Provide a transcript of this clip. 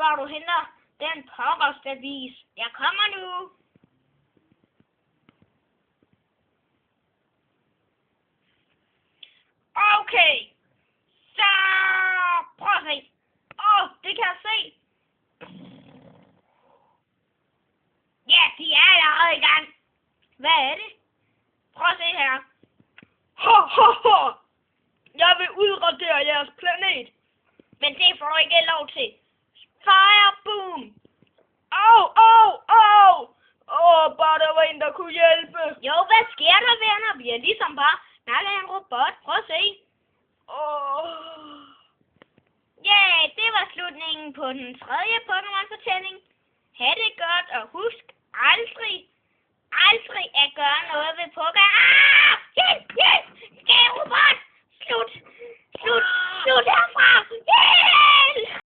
før du henter den pokkerstavis. Jeg kommer nu. Okay. Så prøv at se. Det kan jeg se. Ja, de er allerede i gang. Hvad er det? Prøv at se her. Jeg vil udradere jeres planet. Men det får du ikke lov til. Fire boom! Bare der var en, der kunne hjælpe. Jo, hvad sker der, venner? Vi er ligesom bare snakket en robot. Prøv at se. Ja, det var slutningen på den 3. Pokémon-fortælling. Ha' det godt, og husk